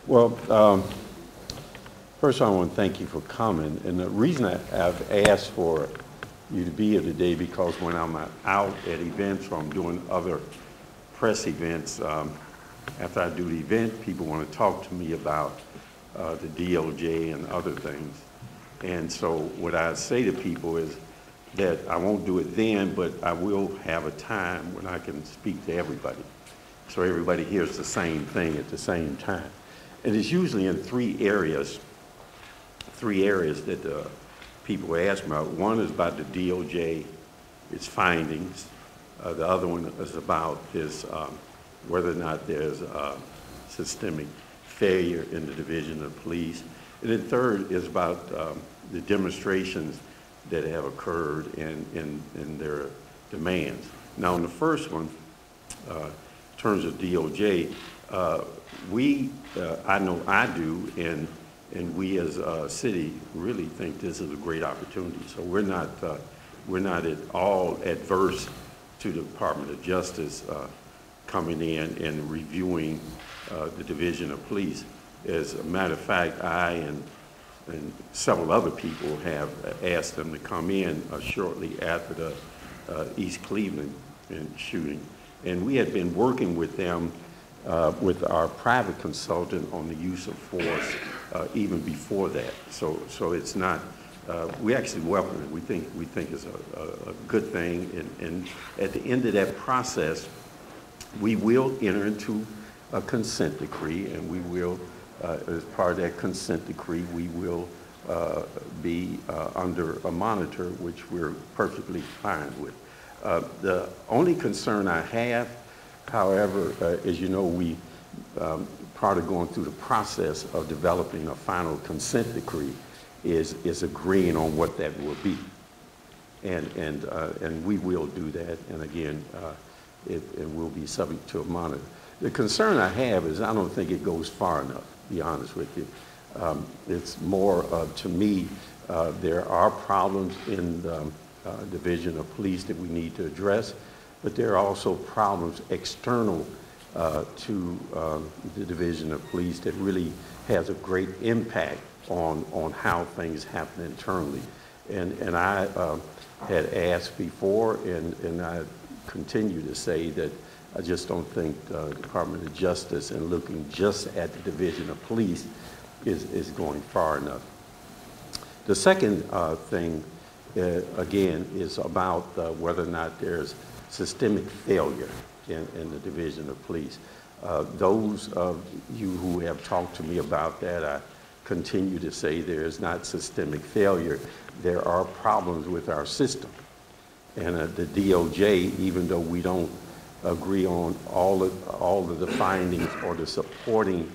Well, first I want to thank you for coming. And the reason I've asked for you to be here today because when I'm out at events or I'm doing other press events, after I do the event, people want to talk to me about the DOJ and other things. And so what I say to people is that I won't do it then, but I will have a time when I can speak to everybody. So everybody hears the same thing at the same time. And it's usually in three areas that people ask me about. One is about the DOJ, its findings. The other one is about whether or not there's systemic failure in the Division of Police. And then third is about the demonstrations that have occurred and their demands. Now, in the first one, in terms of DOJ, I know I do, and we as a city really think this is a great opportunity. So we're not at all adverse to the Department of Justice coming in and reviewing the Division of Police. As a matter of fact, I and several other people have asked them to come in shortly after the East Cleveland shooting. And we had been working with them with our private consultant on the use of force even before that. So it's not, we actually welcome it. We think it's a good thing. And at the end of that process, we will enter into a consent decree, and we will, as part of that consent decree, we will be under a monitor, which we're perfectly fine with. The only concern I have, however, as you know, we, part of going through the process of developing a final consent decree is agreeing on what that will be. And we will do that, and again, it will be subject to a monitor. The concern I have is I don't think it goes far enough, to be honest with you. It's more, to me, there are problems in the Division of Police that we need to address, but there are also problems external to the Division of Police that really has a great impact on how things happen internally. And I had asked before, and I continue to say that I just don't think the Department of Justice and looking just at the Division of Police is going far enough. The second thing, again, is about whether or not there's systemic failure in the Division of Police. Those of you who have talked to me about that, I continue to say there is not systemic failure. There are problems with our system. And the DOJ, even though we don't agree on all of the findings or the supporting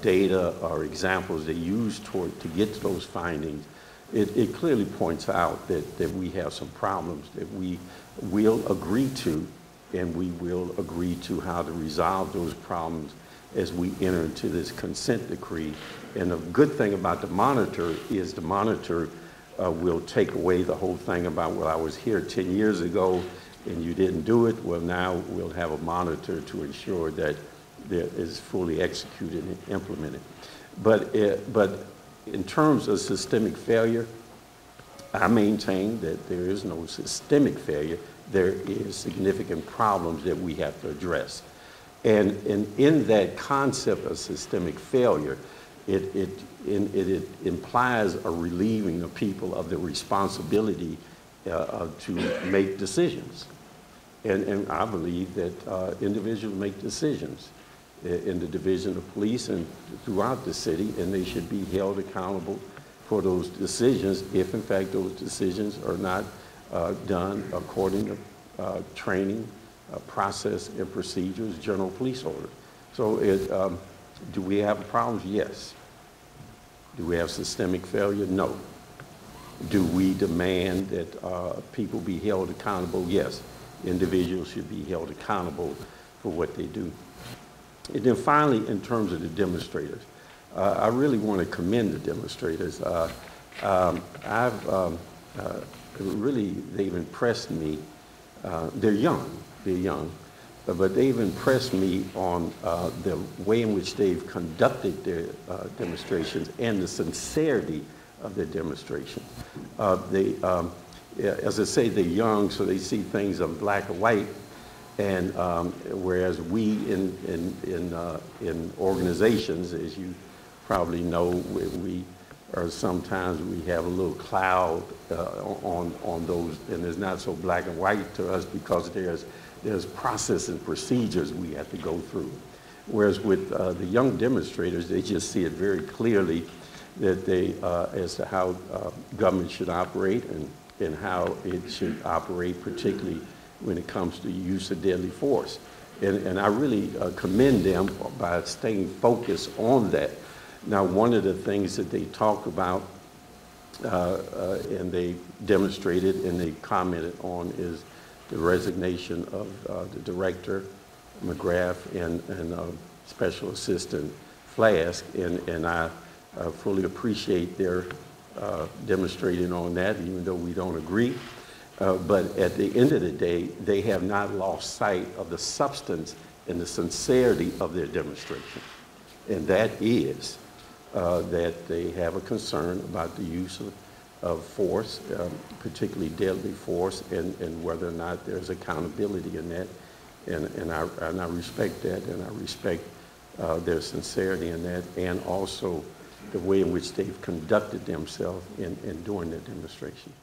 data or examples they use to get to those findings, it clearly points out that we have some problems that we will agree to, and we will agree to how to resolve those problems as we enter into this consent decree. And the good thing about the monitor is the monitor will take away the whole thing about, well, I was here 10 years ago and you didn't do it. Well, now we'll have a monitor to ensure that it is fully executed and implemented. But in terms of systemic failure, I maintain that there is no systemic failure. There is significant problems that we have to address. And in that concept of systemic failure, it implies a relieving of people of the responsibility to make decisions. And I believe that individuals make decisions in the Division of Police and throughout the city, and they should be held accountable for those decisions if, in fact, those decisions are not done according to training, process, and procedures, general police order. So do we have problems? Yes. Do we have systemic failure? No. Do we demand that people be held accountable? Yes. Individuals should be held accountable for what they do. And then finally, in terms of the demonstrators, I really want to commend the demonstrators. Really, they've impressed me. They're young, but they've impressed me on the way in which they've conducted their demonstrations and the sincerity of their demonstrations. As I say, they're young, so they see things in black and white, and whereas we in organizations, as you probably know, we are sometimes we have a little cloud on those, and it's not so black and white to us because there's process and procedures we have to go through. Whereas with the young demonstrators, they just see it very clearly that they, as to how government should operate and how it should operate, particularly when it comes to use of deadly force. And I really commend them by staying focused on that. Now, one of the things that they talk about and they demonstrated and they commented on is the resignation of the director, McGrath, and Special Assistant Flask, and I fully appreciate their demonstrating on that, even though we don't agree. But at the end of the day, they have not lost sight of the substance and the sincerity of their demonstration. And that is that they have a concern about the use of force, particularly deadly force, and whether or not there's accountability in that. And I respect that, and I respect their sincerity in that, and also the way in which they've conducted themselves in doing their demonstration.